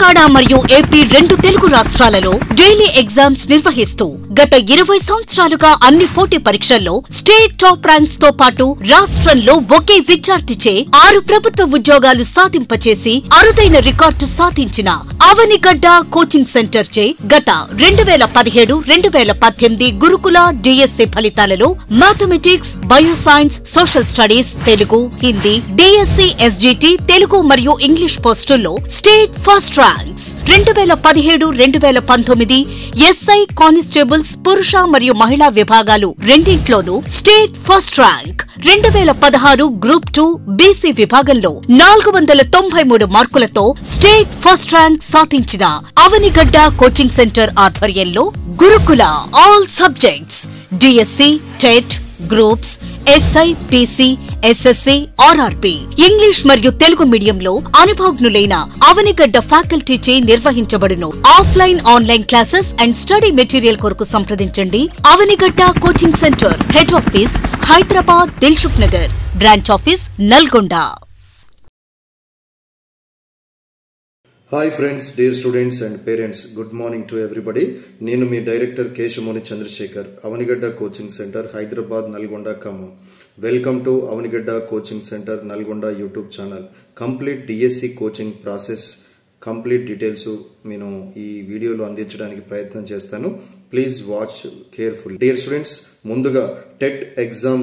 తెలంగాణ మరియు ఏపీ రెండు తెలుగు రాష్ట్రాలలో డైలీ ఎగ్జామ్స్ నిర్వహిస్తూ గత 20 సంవత్సరాలుగా అన్ని పోటీ పరీక్షల్లో స్టేట్ టాప్ ర్యాంక్స్ తో పాటు రాష్ట్రంలో ఒకే విద్యార్థిచే 6 ప్రభుత్వ ఉద్యోగాలు సాధింపచేసి అరుదైన రికార్డు సాధించిన అవనిగడ్డ కోచింగ్ సెంటర్ చే గత 2017-2018 గురుకుల డిఎస్సి ఫలితాలలో mathematics, bioscience, social studies, Telugu, Hindi, DSC, SGT, Telugu మరియు ఇంగ్లీష్ పోస్టుల్లో state first ranks 2017-2019 SI constables పురుష మరియు మహిళా విభాగాలు రెండింట్లోనూ state first rank 2016 group 2 BC విభాగంలో 493 మార్కులతో స్టేట్ ఫస్ట్ ర్యాంక్ సాధించిన అవనిగడ్డ కోచింగ్ సెంటర్ ఆధ్వర్యంలో Gurukula all subjects DSC, TET, groups, SI, PC, SSC, RRP, English మరియు తెలుగు మీడియంలో అనుభవజ్ఞులైన అవనిగడ్డ ఫ్యాకల్టీచే నిర్వహించబడును. Offline, online classes and study material కొరకు సంప్రదించండి. Avanigadda coaching centre, head office Hyderabad, Dilsukhnagar, branch office Nalgonda. Hi friends, dear students and parents, good morning to everybody. Nenu mee director Keshamoni Chandrasekhar, Avanigadda Coaching Center, Hyderabad, Nalgonda, Khammam. Welcome to Avanigadda Coaching Center, Nalgonda YouTube channel. Complete DSC coaching process, complete details నేను ఈ వీడియోలో అందించడానికి ప్రయత్నం చేస్తాను. Please watch careful. Dear students, ముందుగా TET exam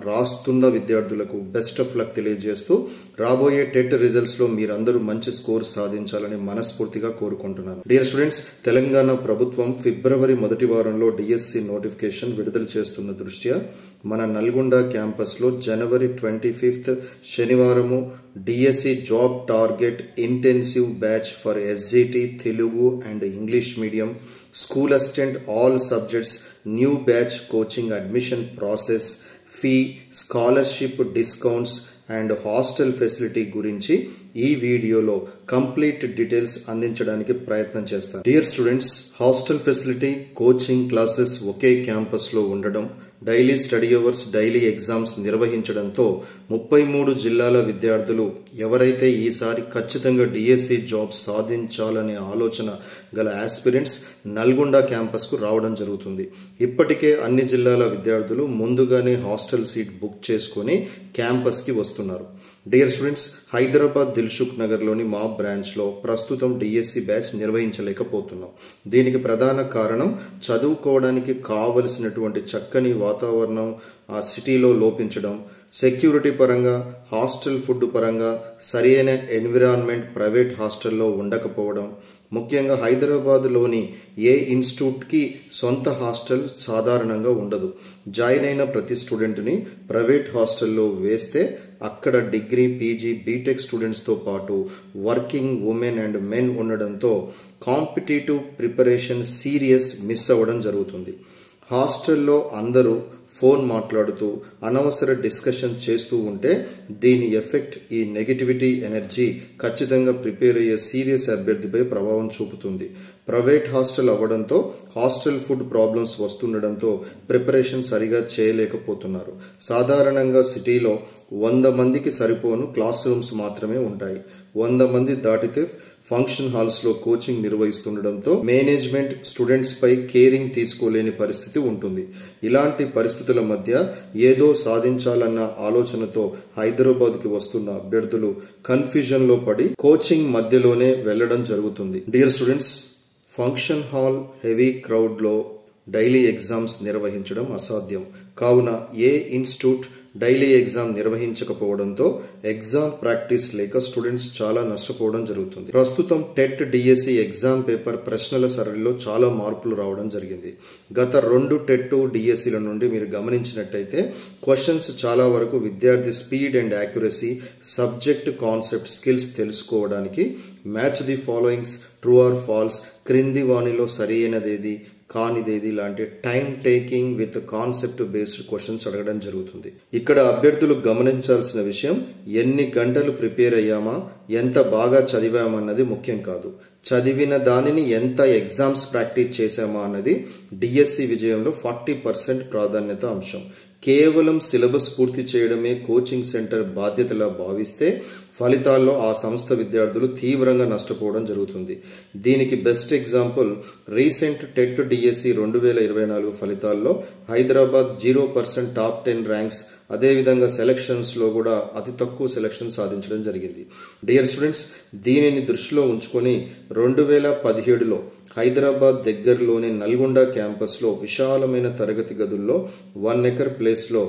రాస్తున్న విద్యార్థులకు best of luck తెలియజేస్తూ రాబోయే టెట్ రిజల్ట్స్ లో మీరందరూ మంచి స్కోర్ సాధించాలని మనస్ఫూర్తిగా కోరుకుంటున్నాను. డియర్ స్టూడెంట్స్, తెలంగాణ ప్రభుత్వం ఫిబ్రవరి మొదటి వారంలో డిఎస్సి నోటిఫికేషన్ విడుదల చేస్తున్న దృష్ట్యా మన నల్గొండ క్యాంపస్ లో జనవరి 25 శనివారము DSC job target intensive batch for SGT, Telugu and English medium, school assistant all subjects new batch coaching admission process, fee, scholarship discounts and hostel facility గురించి ఈ వీడియోలో కంప్లీట్ డీటెయిల్స్ అందించడానికి ప్రయత్నం చేస్తాను. Dear students, hostel facility, coaching classes ఒకే campus లో ఉండడం, daily study hours, daily exams నిర్వహించడంతో 33 జిల్లాల విద్యార్థులు ఎవరైతే ఈసారి ఖచ్చితంగా డిఎస్సి జాబ్ సాధించాలనే ఆలోచన గల ఆస్పిరెంట్స్ నల్గొండ క్యాంపస్ కు రావడం జరుగుతుంది. ఇప్పటికే అన్ని జిల్లాల విద్యార్థులు ముందుగానే హాస్టల్ సీట్ బుక్ చేసుకుని క్యాంపస్ కి వస్తున్నారు. డియర్ స్టూడెంట్స్, హైదరాబాద్ దిల్సుఖ్ నగర్ లోని మా బ్రాంచ్ లో ప్రస్తుతం డిఎస్సి బ్యాచ్ నిర్వహించలేకపోతున్నాం. దీనికి ప్రధాన కారణం చదువుకోవడానికి కావలసినటువంటి చక్కని వాతావరణం ఆ సిటీలో లోపించడం, సెక్యూరిటీ పరంగా, హాస్టల్ ఫుడ్ పరంగా సరైన ఎన్విరాన్మెంట్ ప్రైవేట్ హాస్టల్లో ఉండకపోవడం, ముఖ్యంగా హైదరాబాద్లోని ఏ ఇన్స్టిట్యూట్కి సొంత హాస్టల్ సాధారణంగా ఉండదు. జాయిన్ అయిన ప్రతి స్టూడెంట్ని ప్రైవేట్ హాస్టల్లో వేస్తే అక్కడ డిగ్రీ, పీజీ, బీటెక్ స్టూడెంట్స్తో పాటు వర్కింగ్ ఉమెన్ అండ్ మెన్ ఉండడంతో కాంపిటేటివ్ ప్రిపరేషన్ సీరియస్ మిస్ అవ్వడం జరుగుతుంది. హాస్టల్లో అందరూ ఫోన్ మాట్లాడుతూ అనవసర డిస్కషన్ చేస్తూ ఉంటే దీని ఎఫెక్ట్, ఈ నెగటివిటీ ఎనర్జీ ఖచ్చితంగా ప్రిపేర్ అయ్యే సీరియస్ అభ్యర్థిపై ప్రభావం చూపుతుంది. ప్రైవేట్ హాస్టల్ అవ్వడంతో హాస్టల్ ఫుడ్ ప్రాబ్లమ్స్ వస్తుండడంతో ప్రిపరేషన్ సరిగా చేయలేకపోతున్నారు. సాధారణంగా సిటీలో 100 మందికి సరిపోను క్లాస్ రూమ్స్ మాత్రమే ఉంటాయి. 100 మంది దాటితే ఫంక్షన్ హాల్స్ లో కోచింగ్ నిర్వహిస్తుండడంతో మేనేజ్మెంట్ స్టూడెంట్స్ పై కేరింగ్ తీసుకోలేని పరిస్థితి ఉంటుంది. ఇలాంటి పరిస్థితుల మధ్య ఏదో సాధించాలన్న ఆలోచనతో హైదరాబాద్ కి వస్తున్న అభ్యర్థులు కన్ఫ్యూజన్ లో పడి కోచింగ్ మధ్యలోనే వెళ్లడం జరుగుతుంది. Dear students, function hall heavy crowd లో డైలీ ఎగ్జామ్స్ నిర్వహించడం అసాధ్యం. కావున ఏ ఇన్స్టిట్యూట్ డైలీ ఎగ్జామ్ నిర్వహించకపోవడంతో ఎగ్జామ్ ప్రాక్టీస్ లేక స్టూడెంట్స్ చాలా నష్టపోవడం జరుగుతుంది. ప్రస్తుతం టెట్ డిఎస్సి ఎగ్జామ్ పేపర్ ప్రశ్నల సరళిలో చాలా మార్పులు రావడం జరిగింది. గత 2 టెట్ డిఎస్సిల నుండి మీరు గమనించినట్టయితే క్వశ్చన్స్ చాలా వరకు విద్యార్థి speed and accuracy, subject concept skills తెలుసుకోవడానికి match the followings, true or false, క్రింది వాణిలో సరైనదేది, కానిదేది లాంటి time taking with concept based questions అడగడం జరుగుతుంది. ఇక్కడ అభ్యర్థులు గమనించాల్సిన విషయం, ఎన్ని గంటలు ప్రిపేర్ అయ్యామా, ఎంత బాగా చదివామన్నది ముఖ్యం కాదు. చదివిన దానిని ఎంత ఎగ్జామ్స్ ప్రాక్టీస్ చేశామా అన్నది డిఎస్సి విజయంలో 40% ప్రాధాన్యత అంశం. కేవలం సిలబస్ పూర్తి చేయడమే కోచింగ్ సెంటర్ బాధ్యతలా భావిస్తే ఫలితాల్లో ఆ సంస్థ విద్యార్థులు తీవ్రంగా నష్టపోవడం జరుగుతుంది. దీనికి best example recent TET DSC 2024 ఫలితాల్లో హైదరాబాద్ 0% టాప్ 10 ర్యాంక్స్, అదేవిధంగా సెలక్షన్స్లో కూడా అతి తక్కువ సెలక్షన్ సాధించడం జరిగింది. డియర్ స్టూడెంట్స్, దీనిని దృష్టిలో ఉంచుకొని 2017లో హైదరాబాద్ దగ్గరలోని నల్గొండ క్యాంపస్లో విశాలమైన తరగతి గదుల్లో 1 ఎకర్ ప్లేస్లో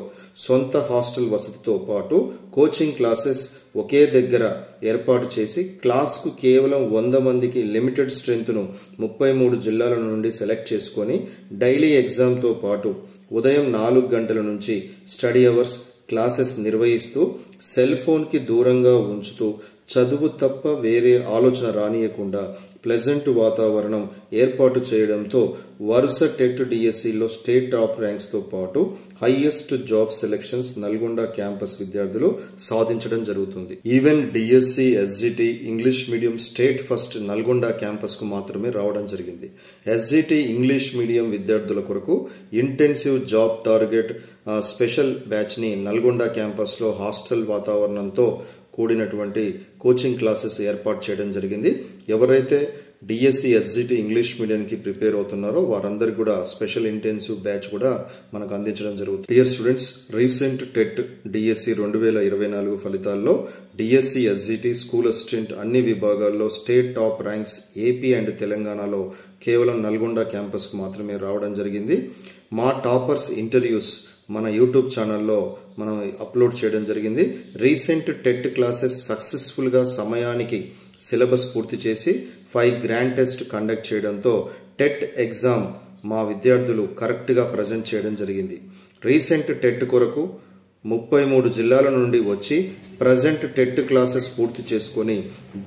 సొంత హాస్టల్ వసతితో పాటు కోచింగ్ క్లాసెస్ ఒకే దగ్గర ఏర్పాటు చేసి క్లాస్కు కేవలం 100 మందికి లిమిటెడ్ స్ట్రెంత్ను 33 జిల్లాల నుండి సెలెక్ట్ చేసుకొని డైలీ ఎగ్జామ్తో పాటు ఉదయం 4 గంటల నుంచి స్టడీ అవర్స్ క్లాసెస్ నిర్వహిస్తూ సెల్ ఫోన్కి దూరంగా ఉంచుతూ చదువు తప్ప వేరే ఆలోచన రానియకుండా ప్లెజెంట్ వాతావరణం ఏర్పాటు చేయడంతో వరుస టెట్ డిఎస్సిలో స్టేట్ టాప్ ర్యాంక్స్తో పాటు highest job selections Nalgonda campus విద్యార్థులు సాధించడం జరుగుతుంది. Even DSC, SGT English medium state first Nalgonda క్యాంపస్కు మాత్రమే రావడం జరిగింది. ఎస్జిటి ఇంగ్లీష్ మీడియం విద్యార్థుల కొరకు ఇంటెన్సివ్ జాబ్ టార్గెట్ స్పెషల్ బ్యాచ్ని నల్గొండ క్యాంపస్లో హాస్టల్ వాతావరణంతో కూడినటువంటి కోచింగ్ క్లాసెస్ ఏర్పాటు చేయడం జరిగింది. ఎవరైతే డిఎస్సి, ఎస్జిటి ఇంగ్లీష్ మీడియంకి ప్రిపేర్ అవుతున్నారో వారందరికీ కూడా స్పెషల్ ఇంటెన్సివ్ బ్యాచ్ కూడా మనకు అందించడం జరుగుతుంది. Dear students, recent TET DSC 2024 ఫలితాల్లో డిఎస్సి, ఎస్జిటి, స్కూల్ అసిస్టెంట్ అన్ని విభాగాల్లో state top ranks AP and తెలంగాణలో కేవలం నల్గొండ క్యాంపస్కు మాత్రమే రావడం జరిగింది. మా టాపర్స్ ఇంటర్వ్యూస్ మన యూట్యూబ్ ఛానల్లో మనం అప్లోడ్ చేయడం జరిగింది. రీసెంట్ టెట్ క్లాసెస్ సక్సెస్ఫుల్గా సమయానికి సిలబస్ పూర్తి చేసి 5 గ్రాండ్ టెస్ట్ కండక్ట్ చేయడంతో టెట్ ఎగ్జామ్ మా విద్యార్థులు కరెక్ట్గా ప్రజెంట్ చేయడం జరిగింది. రీసెంట్ టెట్ కొరకు 33 జిల్లాల నుండి వచ్చి ప్రజెంట్ టెట్ క్లాసెస్ పూర్తి చేసుకొని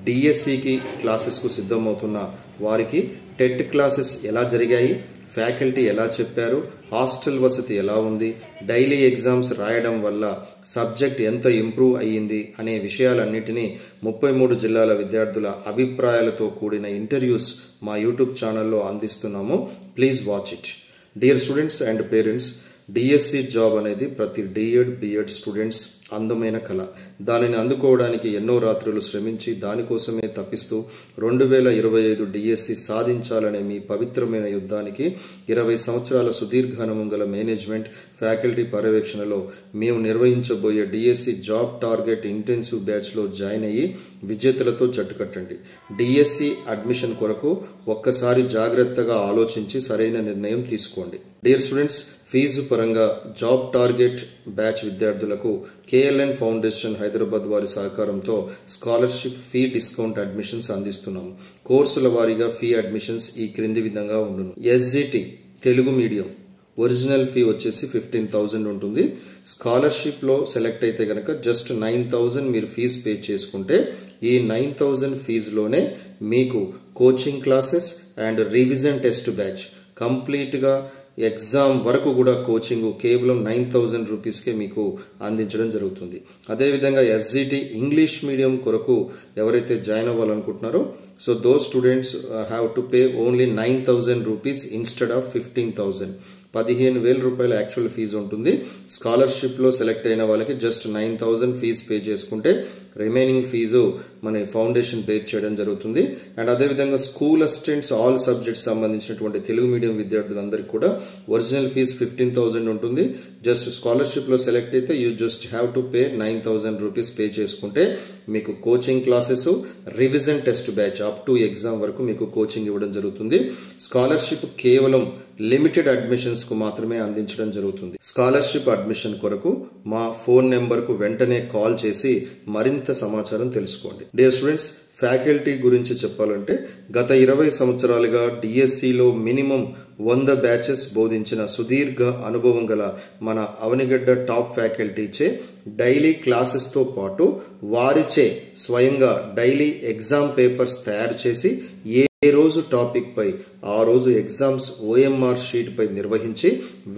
డిఎస్సికి క్లాసెస్కు సిద్ధమవుతున్న వారికి టెట్ క్లాసెస్ ఎలా జరిగాయి, ఫ్యాకల్టీ ఎలా చెప్పారు, హాస్టల్ వసతి ఎలా ఉంది, డైలీ ఎగ్జామ్స్ రాయడం వల్ల సబ్జెక్ట్ ఎంత ఇంప్రూవ్ అయ్యింది అనే విషయాలన్నిటినీ 33 జిల్లాల విద్యార్థుల అభిప్రాయాలతో కూడిన ఇంటర్వ్యూస్ మా యూట్యూబ్ ఛానల్లో అందిస్తున్నాము. Please watch it. Dear students and parents, DSC job అనేది ప్రతి డిఎడ్, బిఎడ్ స్టూడెంట్స్ అందమైన కళ. దానిని అందుకోవడానికి ఎన్నో రాత్రులు శ్రమించి దానికోసమే తప్పిస్తూ 2025 డిఎస్సి సాధించాలనే మీ పవిత్రమైన యుద్ధానికి 20 సంవత్సరాల సుదీర్ఘ అనుభవం గల మేనేజ్మెంట్, ఫ్యాకల్టీ పర్యవేక్షణలో మేము నిర్వహించబోయే డిఎస్సి జాబ్ టార్గెట్ ఇంటెన్సివ్ బ్యాచ్లో జాయిన్ అయ్యి విజేతలతో జట్టు కట్టండి. డిఎస్సి అడ్మిషన్ కొరకు ఒక్కసారి జాగ్రత్తగా ఆలోచించి సరైన నిర్ణయం తీసుకోండి. డియర్ స్టూడెంట్స్, ఫీజు పరంగా జాబ్ టార్గెట్ బ్యాచ్ విద్యార్థులకు కేఎల్ఎన్ ఫౌండేషన్ హైదరాబాద్ వారి సహకారంతో స్కాలర్షిప్, ఫీ డిస్కౌంట్ అడ్మిషన్స్ అందిస్తున్నాము. కోర్సుల వారీగా ఫీ అడ్మిషన్స్ ఈ క్రింది విధంగా ఉండును. SGT Telugu medium original fee వచ్చేసి 15,000 ఉంటుంది. స్కాలర్షిప్లో సెలెక్ట్ అయితే కనుక జస్ట్ 9,000 మీరు ఫీజు పే చేసుకుంటే ఈ 9,000 ఫీజులోనే మీకు coaching classes and revision test batch కంప్లీట్గా ఎగ్జామ్ వరకు కూడా కోచింగ్ కేవలం 9,000 రూపీస్కే మీకు అందించడం జరుగుతుంది. అదేవిధంగా ఎస్జిటి ఇంగ్లీష్ మీడియం కొరకు ఎవరైతే జాయిన్ అవ్వాలనుకుంటున్నారో so those students have to pay only 9,000 rupees instead of 15,000. 15,000 రూపాయల యాక్చువల్ ఫీజు ఉంటుంది. స్కాలర్షిప్లో సెలెక్ట్ అయిన వాళ్ళకి జస్ట్ 9,000 ఫీజు పే చేసుకుంటే రిమైనింగ్ ఫీజు మన ఫౌండేషన్ పే చేయడం జరుగుతుంది. అండ్ అదేవిధంగా స్కూల్ అసిస్టెంట్స్ ఆల్ సబ్జెక్ట్స్ సంబంధించినటువంటి తెలుగు మీడియం విద్యార్థులందరికీ కూడా ఒరిజినల్ ఫీజు 15,000 ఉంటుంది. జస్ట్ స్కాలర్షిప్లో సెలెక్ట్ అయితే you just have to pay 9,000 rupees pay చేసుకుంటే మీకు coaching classes, revision test batch up to exam వరకు మీకు కోచింగ్ ఇవ్వడం జరుగుతుంది. స్కాలర్షిప్ కేవలం లిమిటెడ్ అడ్మిషన్స్ కు మాత్రమే అందించడం జరుగుతుంది. స్కాలర్షిప్ అడ్మిషన్ కొరకు మా ఫోన్ నెంబర్కు వెంటనే కాల్ చేసి మరింత సమాచారం తెలుసుకోండి. డియర్ స్టూడెంట్స్, ఫ్యాకల్టీ గురించి చెప్పాలంటే గత 20 సంవత్సరాలుగా డిఎస్సిలో మినిమం 100 బ్యాచెస్ బోధించిన సుదీర్ఘ అనుభవం గల మన అవనిగడ్డ టాప్ ఫ్యాకల్టీచే డైలీ క్లాసెస్తో పాటు వారిచే స్వయంగా డైలీ ఎగ్జామ్ పేపర్స్ తయారు చేసి ఏ రోజు టాపిక్ పై ఆ రోజు ఎగ్జామ్స్ ఓఎంఆర్ షీట్ పై నిర్వహించి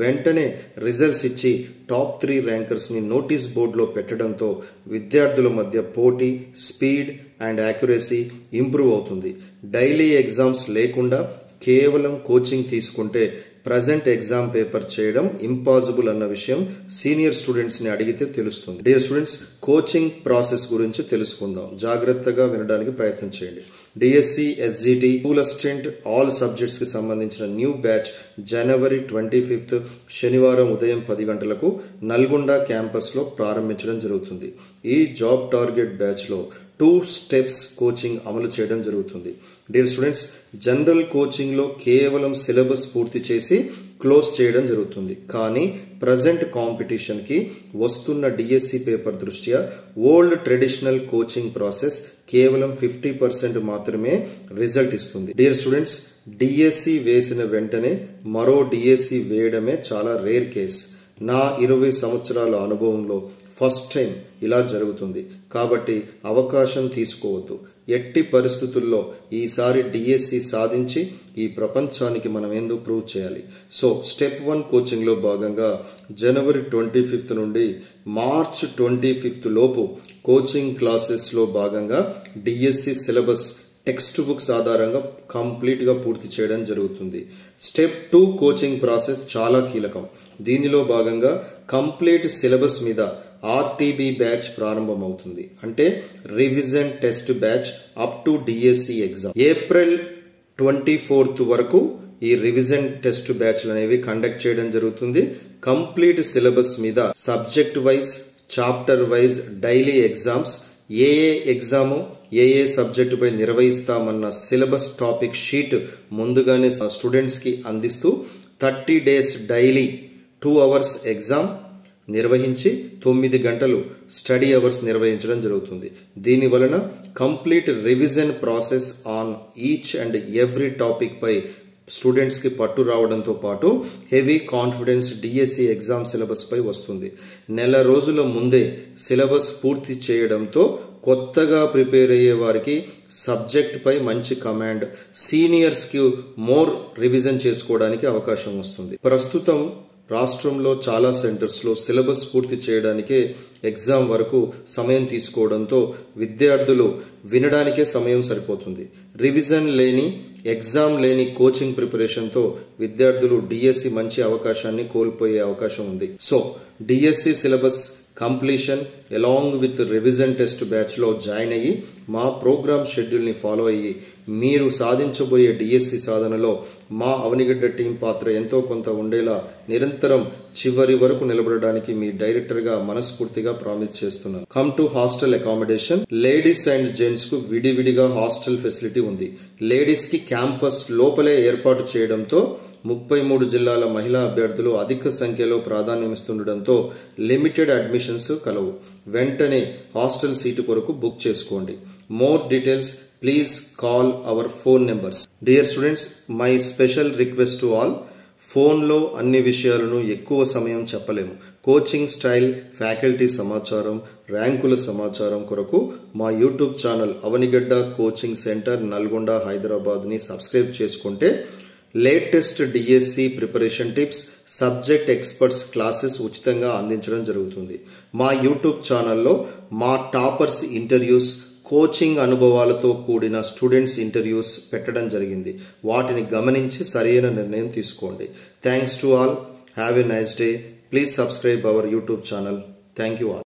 వెంటనే రిజల్ట్స్ ఇచ్చి టాప్ 3 ర్యాంకర్స్ని నోటీస్ బోర్డులో పెట్టడంతో విద్యార్థుల మధ్య పోటీ, స్పీడ్ అండ్ యాక్యురసీ ఇంప్రూవ్ అవుతుంది. డైలీ ఎగ్జామ్స్ లేకుండా కేవలం కోచింగ్ తీసుకుంటే ప్రజెంట్ ఎగ్జామ్ పేపర్ చేయడం ఇంపాసిబుల్ అన్న విషయం సీనియర్ స్టూడెంట్స్ ని అడిగితే తెలుస్తుంది. డియర్ స్టూడెంట్స్, కోచింగ్ ప్రాసెస్ గురించి తెలుసుకుందాం. జాగ్రత్తగా వినడానికి ప్రయత్నం చేయండి. DSC, SGT, school assistant all subjects కి సంబంధించిన న్యూ బ్యాచ్ జనవరి 25 శనివారం ఉదయం 10 గంటలకు నల్గొండ క్యాంపస్ లో ప్రారంభించడం జరుగుతుంది. ఈ జాబ్ టార్గెట్ బ్యాచ్ లో 2 స్టెప్స్ కోచింగ్ అమలు చేయడం జరుగుతుంది. డియర్ స్టూడెంట్స్, జనరల్ కోచింగ్ లో కేవలం సిలబస్ పూర్తి చేసి క్లోజ్ చేయడం జరుగుతుంది. కానీ ప్రజెంట్ కాంపిటీషన్ కి వస్తున్న డిఎస్సి పేపర్ దృష్ట్యా ఓల్డ్ ట్రెడిషనల్ కోచింగ్ ప్రాసెస్ కేవలం 50% మాత్రమే రిజల్ట్ ఇస్తుంది. డియర్ స్టూడెంట్స్, డిఎస్సి వేసిన వెంటనే మరో డిఎస్సి వేయడమే చాలా రేర్ కేస్. నా 20 సంవత్సరాల అనుభవంలో ఫస్ట్ టైం ఇలా జరుగుతుంది. కాబట్టి అవకాశం తీసుకోవద్దు. ఎట్టి పరిస్థితుల్లో ఈసారి డిఎస్సి సాధించి ఈ ప్రపంచానికి మనం ఏందో ప్రూవ్ చేయాలి. సో స్టెప్ 1 కోచింగ్ లో భాగంగా జనవరి 25 నుండి మార్చ్ 25 లోపు కోచింగ్ క్లాసెస్ లో భాగంగా డిఎస్సి సిలబస్ టెక్స్ట్ బుక్స్ ఆధారంగా కంప్లీట్ గా పూర్తి చేయడం జరుగుతుంది. స్టెప్ 2 కోచింగ్ ప్రాసెస్ చాలా కీలకం. దీనిలో భాగంగా కంప్లీట్ సిలబస్ మీద ఆర్టీబీ బ్యాచ్ ప్రారంభమవుతుంది. అంటే revision test batch up to DSC exam. April 24 వరకు ఈ రివిజన్ టెస్ట్ బ్యాచ్లు అనేవి కండక్ట్ చేయడం జరుగుతుంది. కంప్లీట్ సిలబస్ మీద subject wise, chapter wise daily exams, ఏ ఎగ్జాము ఏ సబ్జెక్టు పై నిర్వహిస్తామన్న సిలబస్ టాపిక్ షీట్ ముందుగానే స్టూడెంట్స్ కి అందిస్తూ 30 days డైలీ 2 hours ఎగ్జామ్ నిర్వహించి 9 గంటలు స్టడీ అవర్స్ నిర్వహించడం జరుగుతుంది. దీని వలన complete revision process on each and every topic పై స్టూడెంట్స్ కి పట్టు రావడంతో పాటు heavy confidence DSC exam syllabus పై వస్తుంది. నెల రోజుల ముందే సిలబస్ పూర్తి చేయడంతో కొత్తగా ప్రిపేర్ అయ్యే వారికి సబ్జెక్ట్ పై మంచి కమాండ్, సీనియర్స్ కి మోర్ రివిజన్ చేసుకోవడానికి అవకాశం వస్తుంది. ప్రస్తుతం రాష్ట్రంలో చాలా సెంటర్స్ లో సిలబస్ పూర్తి చేయడానికే ఎగ్జామ్ వరకు సమయం తీసుకోవడంతో విద్యార్థులు వినడానికే సమయం సరిపోతుంది. రివిజన్ లేని, ఎగ్జామ్ లేని కోచింగ్ ప్రిపరేషన్తో విద్యార్థులు డిఎస్సి మంచి అవకాశాన్ని కోల్పోయే అవకాశం ఉంది. So DSC syllabus completion along with revision test batch లో జాయిన్ అయ్యి మా ప్రోగ్రామ్ షెడ్యూల్ ని ఫాలో అయ్యి మీరు సాధించబోయే డిఎస్సి సాధనలో మా అవనిగడ్డ టీం పాత్ర ఎంతో కొంత ఉండేలా నిరంతరం చివరి వరకు నిలబడడానికి మీ డైరెక్టర్ గా మనస్ఫూర్తిగా ప్రామిస్ చేస్తున్నాను. Come to hostel accommodation. Ladies and gents కు విడివిడిగా హాస్టల్ ఫెసిలిటీ ఉంది. లేడీస్ కి క్యాంపస్ లోపలే ఏర్పాటు చేయడంతో 33 జిల్లాల మహిళా అభ్యర్థులు అధిక సంఖ్యలో ప్రాధాన్యమిస్తుండటంతో లిమిటెడ్ అడ్మిషన్స్ కలవు. వెంటనే హాస్టల్ సీటు కొరకు బుక్ చేసుకోండి. More details please call our phone numbers. Dear students, my special request to all, ఫోన్లో అన్ని విషయాలను ఎక్కువ సమయం చెప్పలేము. కోచింగ్ స్టైల్, ఫ్యాకల్టీ సమాచారం, ర్యాంకుల సమాచారం కొరకు మా YouTube channel Avanigadda coaching centre Nalgonda, Hyderabad ని సబ్స్క్రైబ్ చేసుకుంటే latest DSC preparation tips, subject experts classes ఉచితంగా అందించడం జరుగుతుంది. మా యూట్యూబ్ ఛానల్లో మా టాపర్స్ ఇంటర్వ్యూస్, కోచింగ్ అనుభవాలతో కూడిన స్టూడెంట్స్ ఇంటర్వ్యూస్ పెట్టడం జరిగింది. వాటిని గమనించి సరైన నిర్ణయం తీసుకోండి. Thanks to all. Have a nice day. Please subscribe our YouTube channel. Thank you all.